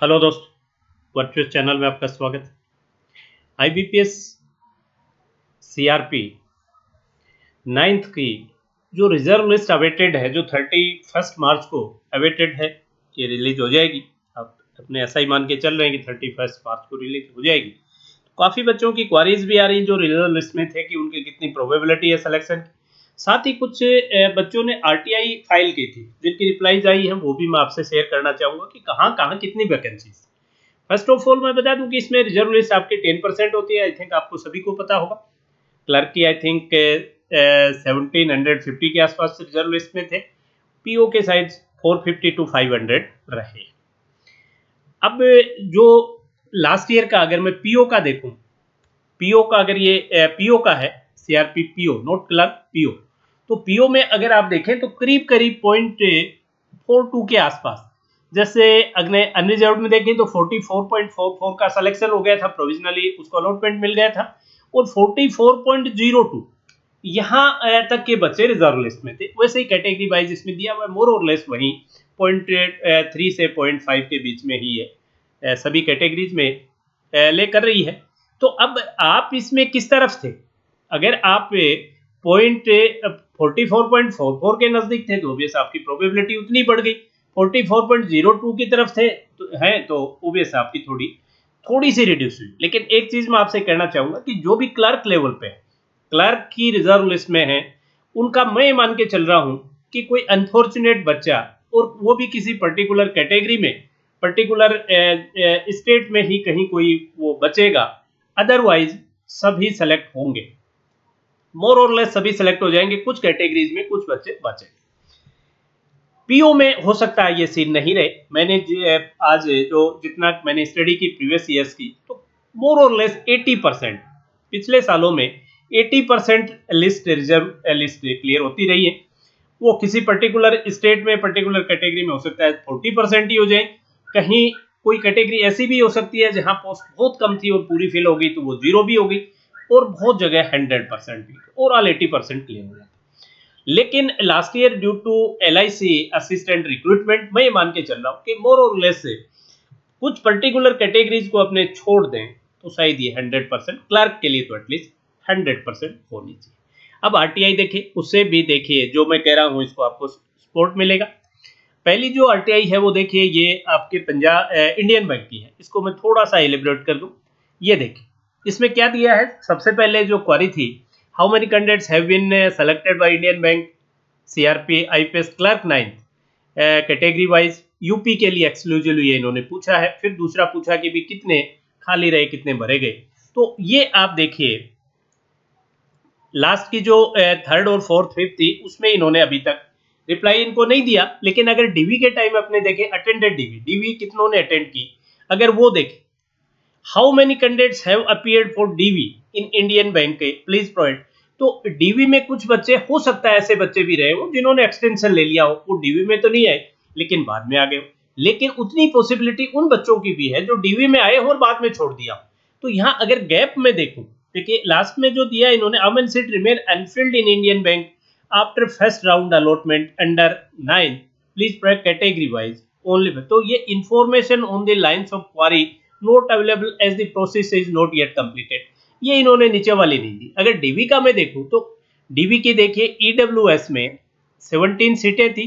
Hello दोस्त, virtual channel में आपका स्वागत। आईबीपीएस सीआरपी नाइन्थ की जो रिजर्व लिस्ट अवेटेड है, जो 31 मार्च को अवेटेड है, ये रिलीज हो जाएगी। आप अपने ऐसा ही मान के चल रहे हैं कि 31 मार्च को रिलीज हो जाएगी। तो काफ़ी बच्चों की क्वारीज भी आ रही जो रिजर्व लिस्ट में थे कि उनकी कितनी प्रोबेबिलिटी है सिलेक्शन की। साथ ही कुछ बच्चों ने आरटीआई फाइल की थी जिनकी रिप्लाईज आई है, वो भी मैं आपसे शेयर करना चाहूँगा कि कहाँ कहाँ कितनी वैकेंसीज। फर्स्ट ऑफ ऑल मैं बता दूं कि इसमें रिजर्व लिस्ट आपकी 10% होती है। आई थिंक आपको सभी को पता होगा। क्लर्क की आई थिंक 1750 के आसपास रिजर्व लिस्ट में थे। पीओ के साइज 450 to 500 रहे। अब जो लास्ट ईयर का अगर मैं पीओ का देखूं, पीओ का अगर ये पीओ का है, CRP PO note clerk PO, तो पीओ में अगर आप देखें तो करीब करीब 0.42 के आसपास। जैसे अगले अनरिजर्व में देखें तो 44.44 का सिलेक्शन हो गया था, प्रोविजनली उसको अलॉटमेंट मिल गया था, और 44.02 यहाँ तक के बच्चे रिजर्व लिस्ट में थे। वैसे ही कैटेगरी वाइज इसमें दिया हुआ मोर और लेस वही 0.3 से 0.5 के बीच में ही है, सभी कैटेगरीज में लेकर रही है। तो अब आप इसमें किस तरफ थे? अगर आप पॉइंट 44.44 के नजदीक थे तो ऑब्वियस आपकी प्रोबेबिलिटी उतनी बढ़ गई। 44.02 की तरफ थे तो है तो ऑब्वियस आपकी थोड़ी थोड़ी सी रिड्यूस हुई। लेकिन एक चीज मैं आपसे कहना चाहूंगा कि जो भी क्लर्क लेवल पे है, क्लर्क की रिजर्व लिस्ट में है, उनका मैं मान के चल रहा हूं कि कोई अनफॉर्चुनेट बच्चा, और वो भी किसी पर्टिकुलर कैटेगरी में, पर्टिकुलर स्टेट में ही कहीं कोई वो बचेगा, अदरवाइज सभी सेलेक्ट होंगे। मोर और लेस सभी सेलेक्ट हो जाएंगे। कुछ कैटेगरीज में कुछ बच्चे बचे। पीओ में हो सकता है ये सीन नहीं रहे। मैंने आज जो जितना मैंने स्टडी की प्रीवियस ईयर्स की, तो मोर और लेस 80% पिछले सालों में 80% लिस्ट रिजर्व लिस्ट क्लियर होती रही है। वो किसी पर्टिकुलर स्टेट में, पर्टिकुलर कैटेगरी में हो सकता है 40% ही हो जाए। कहीं कोई कैटेगरी ऐसी भी हो सकती है जहां पोस्ट बहुत कम थी और पूरी फिल हो गई तो वो 0 भी हो गई, और बहुत जगह 100% भी, ओवरऑल 80% क्लियर हो जाता। लेकिन last year due to LIC assistant recruitment, मैं मान के चल रहा हूँ कि मोर और लेस कुछ पर्टिकुलर कैटेगरीज को अपने छोड़ दें तो शायद ये 100%, क्लर्क के लिए तो एटलीस्ट 100% होनी चाहिए। अब आरटीआई देखिए, उससे भी देखिए जो मैं कह रहा हूँ इसको आपको सपोर्ट मिलेगा। पहली जो आरटीआई है वो देखिए, ये आपके पंजाब इंडियन बैंक की है। इसको मैं थोड़ा सा एलिब्रेट कर दूं। ये देखिए इसमें क्या दिया है। सबसे पहले जो क्वेरी थी, how many candidates have been selected by Indian bank CRP IPS clerk 9 category wise. UP के लिए एक्सक्लूसिवली ये इन्होंने पूछा है। फिर दूसरा पूछा कि भी कितने खाली रहे, कितने भरे गए। तो ये आप देखिए लास्ट की जो थर्ड और फोर्थ फिफ्थ थी उसमें इन्होंने अभी तक रिप्लाई इनको नहीं दिया। लेकिन अगर डीवी के टाइम अपने देखें, अटेंडेड डीवी कितनों ने अटेंड की, अगर वो देखें, how many candidates have appeared for DV in Indian bank please provide. तो डीवी में कुछ बच्चे, हो सकता है ऐसे बच्चे भी रहे हो जिन्होंने एक्सटेंशन ले लिया हो, वो डीवी में तो नहीं आए लेकिन बाद में आ गए हो। लेकिन उतनी पॉसिबिलिटी उन बच्चों की भी है जो डीवी में आए हो और बाद में छोड़ दिया। तो यहाँ अगर गैप में देखूं, देखिए लास्ट में जो दिया इन्होंने, Aman seat remain unfilled in Indian Bank after first round allotment under 9 please provide category wise only. तो ये information on the lines of query not available as the process is not yet completed, ये इन्होंने नीचे वाली नहीं दी। अगर DV का मैं देखूं तो डीवी की देखिए ईडब्ल्यूएस में 17 सीटें थी,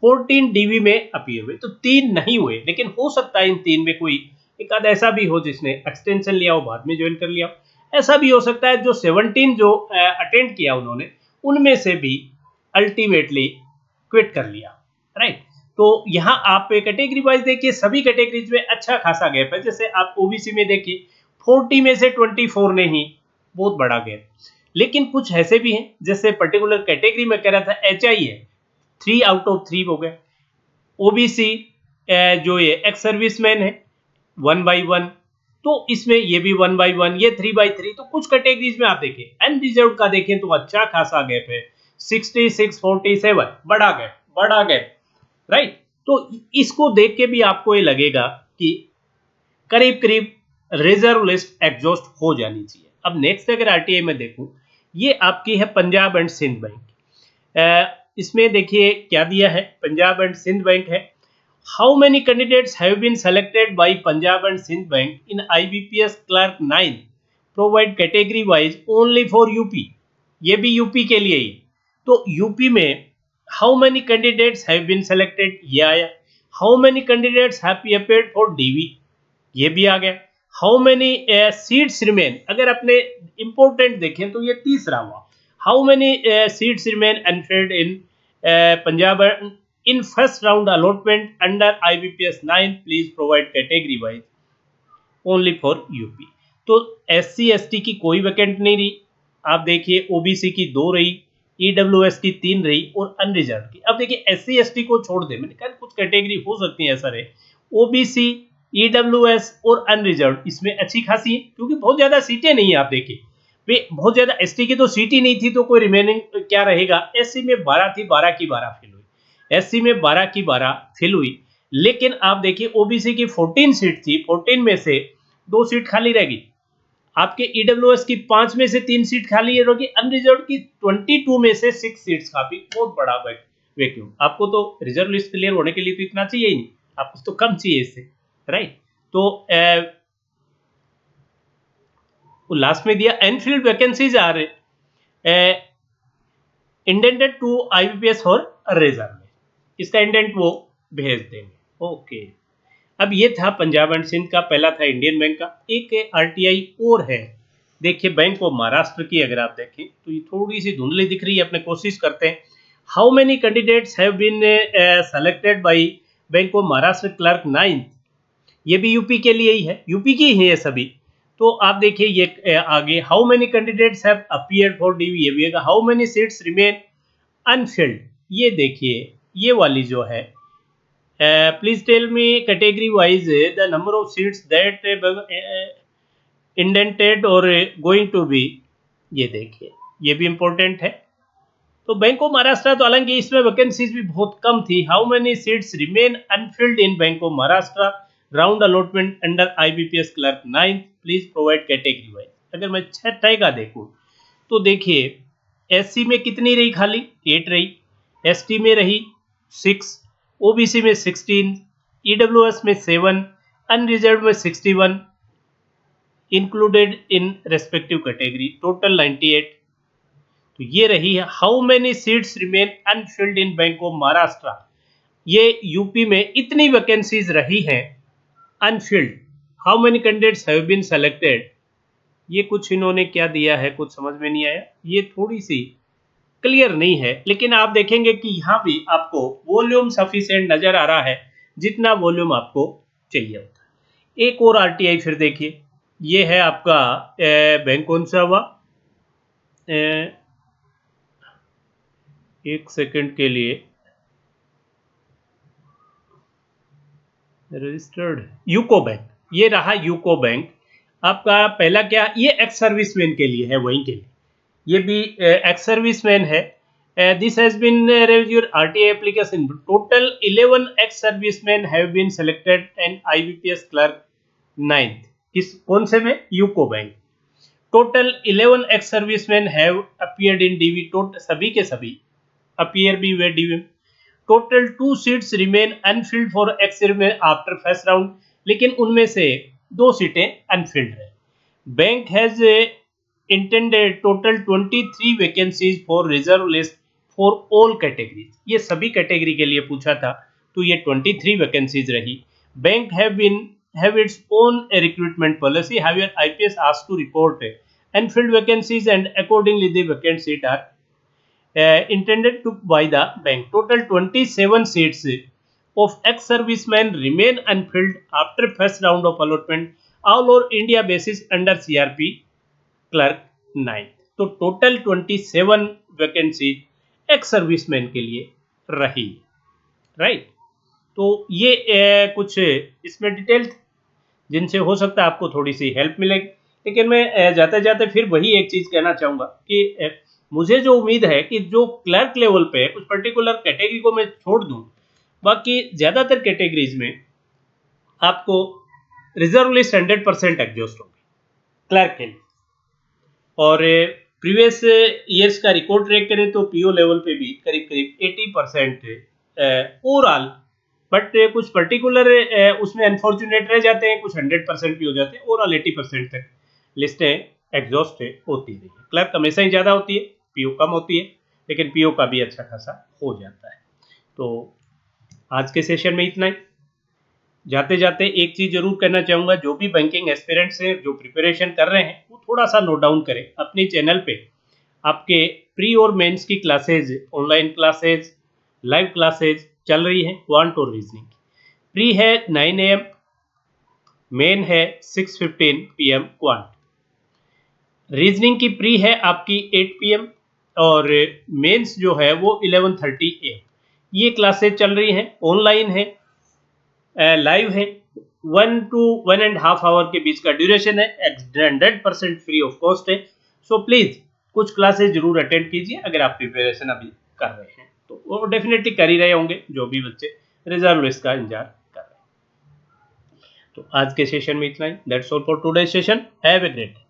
14 डीवी में अपीयर हुए, तो 3 नहीं हुए। लेकिन हो सकता है इन 3 में कोई एक आध ऐसा भी हो जिसने एक्सटेंशन लिया हो, बाद में ज्वाइन कर लिया हो। ऐसा भी हो सकता है जो 17 जो अटेंड किया उन्होंने, उनमें से भी अल्टीमेटली क्विट कर लिया, राइट। तो यहाँ आप कैटेगरी वाइज देखिए, सभी कैटेगरीज में अच्छा खासा गैप है। जैसे आप ओबीसी में देखिए 40 में से 24 ने ही, बहुत बड़ा गैप। लेकिन कुछ ऐसे भी हैं, जैसे पर्टिकुलर कैटेगरी में कह रहा था HI है, 3 आउट ऑफ 3 हो गए। ओबीसी जो ये एक्स सर्विसमैन है 1/1, तो इसमें ये भी 1/1, ये 3/3। तो कुछ कैटेगरीज में आप देखें, अनरिजर्व का देखें तो अच्छा खासा गैप है, 66-47, बड़ा गैप, राइट। तो इसको देख के भी आपको ये लगेगा कि करीब करीब रिजर्व लिस्ट एग्जॉस्ट हो जानी चाहिए। अब नेक्स्ट अगर आरटीआई में देखूं, ये आपकी है पंजाब एंड सिंध बैंक। इसमें देखिए क्या दिया है, पंजाब एंड सिंध बैंक है, how many candidates have been selected by Punjab and Sind bank in IBPS clerk 9 provide category wise only for UP. ये भी यूपी के लिए ही। तो यूपी में how many candidates have been selected ये आया। How many candidates have appeared for DV ये भी आ गया। हाउ मेनी सीट्स रिमेन, अगर अपने इंपॉर्टेंट देखें तो ये तीसरा हुआ। How many seats remain unfilled in Punjab in first round allotment under IBPS 9 please provide category wise only for UP. तो SC ST की कोई वैकेंट नहीं रही। आप देखिए OBC की 2 रही, EWS की 3 रही और अनरिजर्व की। अब देखिए SC ST को छोड़ दे, मैंने कहा कुछ कैटेगरी हो सकती है ऐसा रहे, OBC EWS और अनरिजर्व इसमें अच्छी खासी है क्योंकि बहुत ज्यादा सीटें नहीं है। आप देखिए भाई बहुत ज्यादा ST की तो सीट ही नहीं थी तो कोई रिमेनिंग क्या रहेगा। SC में 12 थी, 12 की 12 फिल हुई। SC में 12 की 12 फिल हुई, लेकिन आप देखिए OBC की 14 सीट थी, 14 में से 2 सीट खाली रहेगी। आपके EWS की 5 में से 3 सीट खाली रहेगी। अनरिजर्व की 22 में से 6 सीट्स काफी बहुत बड़ा वैक्यूम। आपको तो रिजर्व लिस्ट क्लियर होने के लिए तो इतना चाहिए ही नहीं, आपको तो कम चाहिए इससे, राइट। तो लास्ट में दिया unfilled vacancies are indented to IBPS और रिजर्व में, इसका इंडेंट वो भेज देंगे। ओके, अब ये था पंजाब एंड सिंध का, पहला था इंडियन बैंक का। एक RTI और है, देखिए बैंक ऑफ महाराष्ट्र की अगर आप देखें तो ये थोड़ी सी धुंधली दिख रही है, अपने कोशिश करते हैं। How many candidates have been selected by bank of Maharashtra clerk 9, ये भी यूपी के लिए ही है, यूपी की ही है सभी। तो आप देखिए ये आगे how many candidates have appeared for DV, ये भी है। How many seats remain unfilled, ये देखिए ये वाली जो है please tell me category wise the number of seats that indented और गोइंग टू बी, ये देखिए ये भी इंपॉर्टेंट है। तो बैंक ऑफ महाराष्ट्र तो हालांकि इसमें वैकेंसीज भी बहुत कम थी। How many seats remain unfilled in bank of Maharashtra round allotment under IBPS clerk 9 please provide category wise. अगर मैं 6 का देखूं तो देखिए SC में कितनी रही खाली, 8 रही। ST में रही 6, OBC में 16, EWS में 7, अनरिजर्व में 61 included in respective category, total 98। तो ये रही है how many seats remain unfilled in bank of Maharashtra, ये यूपी में इतनी वैकेंसीज रही हैं unfilled. How many candidates have been selected, ये कुछ इन्होंने क्या दिया है कुछ समझ में नहीं आया, ये थोड़ी सी क्लियर नहीं है। लेकिन आप देखेंगे कि यहाँ भी आपको वॉल्यूम सफिशिएंट नजर आ रहा है, जितना वॉल्यूम आपको चाहिए होता है। एक और RTI फिर देखिए, ये है आपका बैंक कौन सा हुआ, एक सेकंड के लिए, रजिस्टर्ड यूको बैंक, ये रहा यूको बैंक आपका। पहला क्या, ये एक्स सर्विसमैन के लिए है, वहीं के लिए ये भी एक्स सर्विसमैन है। This has been your RTI application, total 11 ex serviceman have been selected and IBPS clerk 9, किस कौन से में, UCO bank. Total 11 ex serviceman have appeared in DV, total सभी के सभी अपीयर भी हुए DV में। Total 2 seats remain unfilled for ex serviceman after first round, लेकिन उनमें से 2 सीटें अनफिल्ड है। Bank has intended total 23 vacancies for reserve list for all categories, ये सभी कैटेगरी के लिए पूछा था तो ये 23 वैकेंसीज रही। Bank have its own recruitment policy, however IPS asked to report unfilled vacancies and accordingly the vacant seat are intended to by the bank. Total 27 seats of ex-servicemen remain unfilled after first round of allotment all over India basis under CRP clerk 9। तो total 27 vacancy ex serviceman के लिए रही, right. तो ये कुछ इसमें detail जिनसे हो सकता है आपको थोड़ी सी हेल्प मिलेगी। लेकिन मैं जाते जाते फिर वही एक चीज कहना चाहूंगा कि मुझे जो उम्मीद है कि जो क्लर्क लेवल पे कुछ पर्टिकुलर कैटेगरी को मैं छोड़ दूं, बाकी ज्यादातर कैटेगरीज में आपको रिजर्व लिस्ट 100% एग्जॉस्ट होगी क्लर्क के लिए। और प्रीवियस ईयर्स का रिकॉर्ड ट्रैक करें तो PO लेवल पे भी करीब करीब 80% ओवरऑल बट कुछ पर्टिकुलर उसमें अनफॉर्चुनेट रह जाते हैं, कुछ 100% भी हो जाते हैं, ओवरऑल 80% तक लिस्टें एग्जॉस्ट होती रही है। क्लर्क हमेशा ही ज़्यादा होती है, पीओ कम होती है, लेकिन पीओ का भी अच्छा खासा हो जाता है। तो आज के सेशन में इतना ही। जाते जाते एक चीज़ जरूर कहना चाहूँगा, जो भी बैंकिंग एस्पिरेंट्स हैं जो प्रिपरेशन कर रहे हैं वो थोड़ा सा नोट डाउन करें। अपने चैनल पे आपके प्री और मेंस की classes, online classes, live classes चल रही हैं क्वांट और रीजनिंग। प्री है 9 AM, मेन है 6:15 PM क्वांट। रीजनिंग की प्री है आपकी 8 PM और मेंस जो है वो 11:30 AM। ये क्लासेज चल रही हैं, ऑनलाइन है, लाइव है, 1 to 1.5 आवर के बीच का ड्यूरेशन है, 100% फ्री ऑफ कॉस्ट है। सो प्लीज कुछ क्लासेस जरूर अटेंड कीजिए अगर आप प्रिपरेशन अभी कर रहे हैं तो। वो डेफिनेटली कर ही रहे होंगे जो भी बच्चे रिजर्व लिस्ट का इंतजार कर रहे हैं। तो आज के सेशन में इतना ही। That's all for today session. Have a great day.